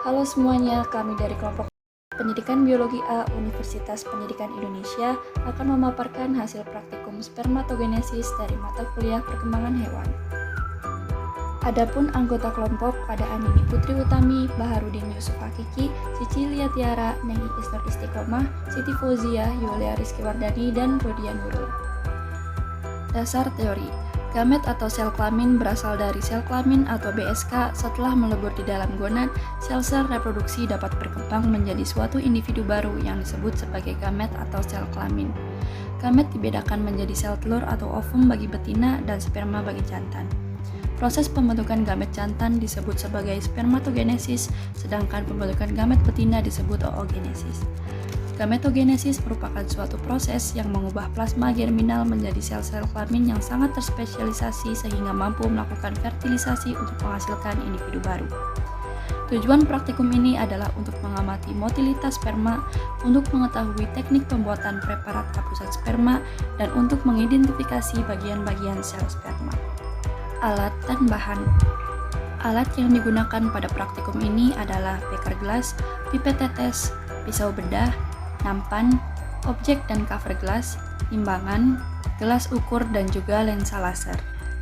Halo semuanya, kami dari kelompok Pendidikan Biologi A Universitas Pendidikan Indonesia akan memaparkan hasil praktikum spermatogenesis dari mata kuliah perkembangan hewan. Adapun anggota kelompok ada Anini Putri Utami, Baharudin Yusuf Hakiki, Cicilia Tiara, Negi Isnur Istiqomah, Siti Fauzia, Yulia Rizky Wardani, dan Rodian Nurul. Dasar teori. Gamet atau sel kelamin berasal dari sel kelamin atau BSK. Setelah melebur di dalam gonad, sel-sel reproduksi dapat berkembang menjadi suatu individu baru yang disebut sebagai gamet atau sel kelamin. Gamet dibedakan menjadi sel telur atau ovum bagi betina dan sperma bagi jantan. Proses pembentukan gamet jantan disebut sebagai spermatogenesis, sedangkan pembentukan gamet betina disebut oogenesis. Gametogenesis merupakan suatu proses yang mengubah plasma germinal menjadi sel-sel kelamin yang sangat terspesialisasi sehingga mampu melakukan fertilisasi untuk menghasilkan individu baru. Tujuan praktikum ini adalah untuk mengamati motilitas sperma, untuk mengetahui teknik pembuatan preparat hapusan sperma, dan untuk mengidentifikasi bagian-bagian sel sperma. Alat dan bahan. Alat yang digunakan pada praktikum ini adalah beker gelas, pipet tetes, pisau bedah, nampan, objek dan cover gelas, timbangan, gelas ukur, dan juga lensa laser.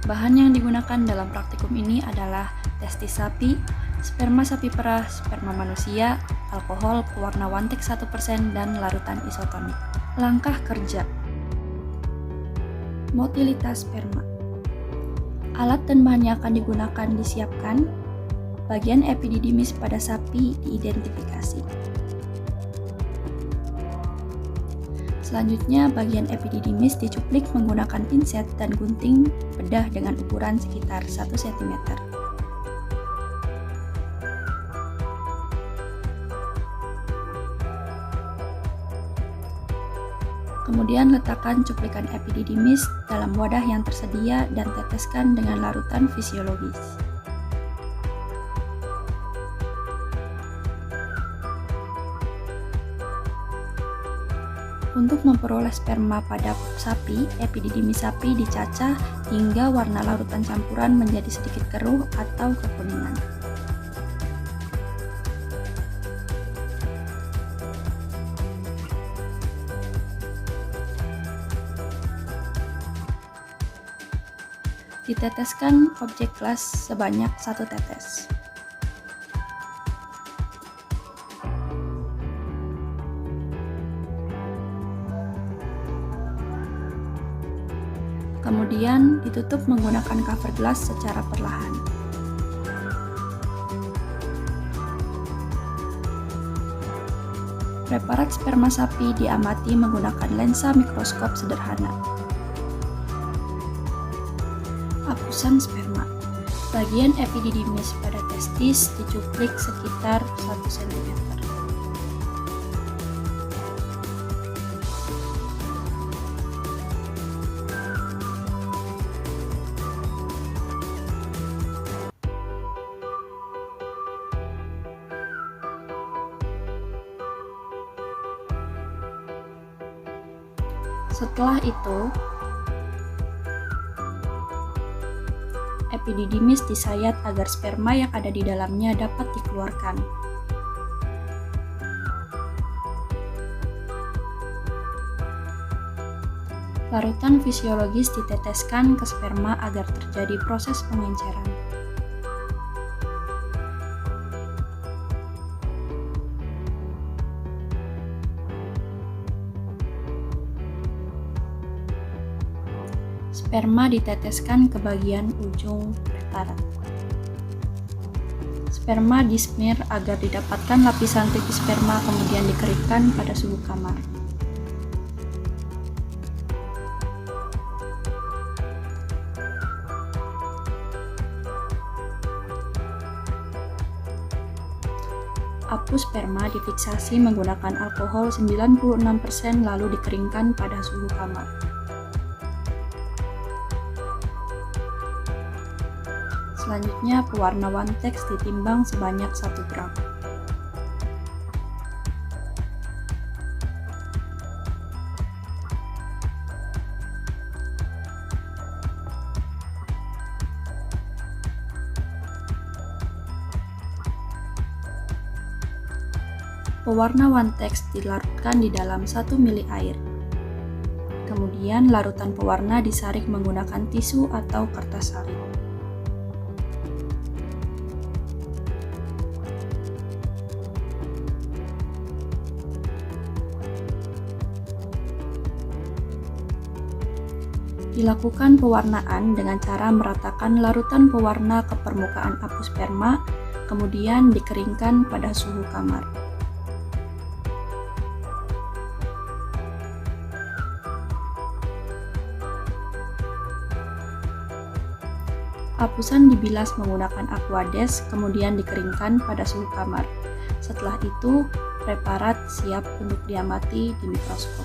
Bahan yang digunakan dalam praktikum ini adalah testis sapi, sperma sapi perah, sperma manusia, alkohol, pewarna Wantex 1%, dan larutan isotonik. Langkah kerja. Motilitas sperma. Alat dan bahan yang akan digunakan disiapkan. Bagian epididymis pada sapi diidentifikasi. Selanjutnya, bagian epididymis dicuplik menggunakan pinset dan gunting bedah dengan ukuran sekitar 1 cm. Kemudian letakkan cuplikan epididymis dalam wadah yang tersedia dan teteskan dengan larutan fisiologis. Untuk memperoleh sperma pada sapi, epididymis sapi dicacah hingga warna larutan campuran menjadi sedikit keruh atau kekuningan. Diteteskan objek gelas sebanyak 1 tetes. Kemudian ditutup menggunakan cover gelas secara perlahan. Preparat sperma sapi diamati menggunakan lensa mikroskop sederhana. Hapusan sperma. Bagian epididymis pada testis dicuplik sekitar 1 cm. Setelah itu, epididymis disayat agar sperma yang ada di dalamnya dapat dikeluarkan. Larutan fisiologis diteteskan ke sperma agar terjadi proses pengenceran. Sperma diteteskan ke bagian ujung preparat. Sperma di-smear agar didapatkan lapisan tipis sperma, kemudian dikeringkan pada suhu kamar. Apus sperma difiksasi menggunakan alkohol 96% lalu dikeringkan pada suhu kamar. Selanjutnya, pewarna Wantex ditimbang sebanyak 1 gram. Pewarna Wantex dilarutkan di dalam 1 ml air. Kemudian larutan pewarna disaring menggunakan tisu atau kertas salin. Dilakukan pewarnaan dengan cara meratakan larutan pewarna ke permukaan apus sperma, kemudian dikeringkan pada suhu kamar. Apusan dibilas menggunakan aquades, kemudian dikeringkan pada suhu kamar. Setelah itu, preparat siap untuk diamati di mikroskop.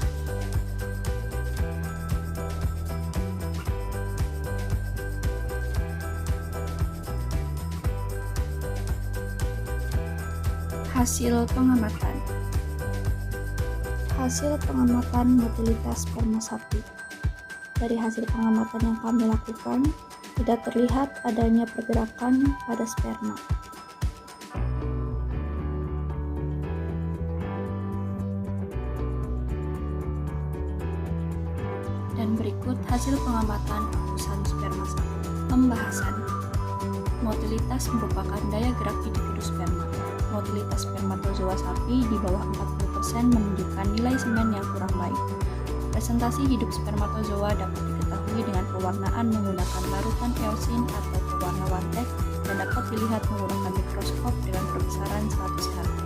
Hasil pengamatan. Hasil pengamatan motilitas sperma sapi. Dari hasil pengamatan yang kami lakukan, tidak terlihat adanya pergerakan pada sperma. Dan berikut hasil pengamatan apusan sperma sapi. Pembahasan. Motilitas merupakan daya gerak individu sperma. Motilitas spermatozoa sapi di bawah 40% menunjukkan nilai semen yang kurang baik. Presentasi hidup spermatozoa dapat diketahui dengan pewarnaan menggunakan larutan eosin atau pewarna Wantex dan dapat dilihat menggunakan mikroskop dengan perbesaran 100 kali.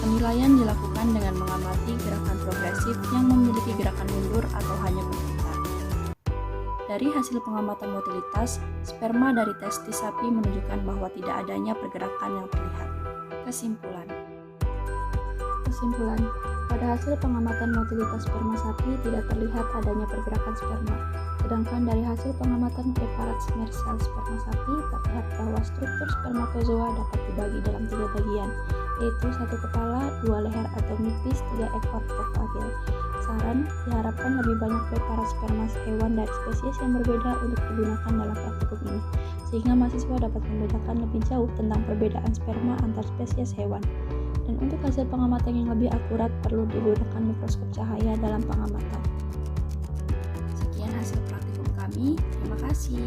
Penilaian dilakukan dengan mengamati gerakan progresif yang memiliki gerakan mundur atau hanya berputar. Dari hasil pengamatan motilitas, sperma dari testis sapi menunjukkan bahwa tidak adanya pergerakan yang terlihat. Kesimpulan. Pada hasil pengamatan motilitas sperma sapi tidak terlihat adanya pergerakan sperma. Sedangkan dari hasil pengamatan preparat smear sel sperma sapi terlihat bahwa struktur spermatozoa dapat dibagi dalam 3 bagian, yaitu 1 kepala, 2 leher atau nipis, 3 ekor tevagel. Saran, diharapkan lebih banyak preparat sperma hewan dari spesies yang berbeda untuk digunakan dalam praktikum ini, sehingga mahasiswa dapat membedakan lebih jauh tentang perbedaan sperma antar spesies hewan. Dan untuk hasil pengamatan yang lebih akurat perlu digunakan mikroskop cahaya dalam pengamatan. Sekian hasil praktikum kami, terima kasih.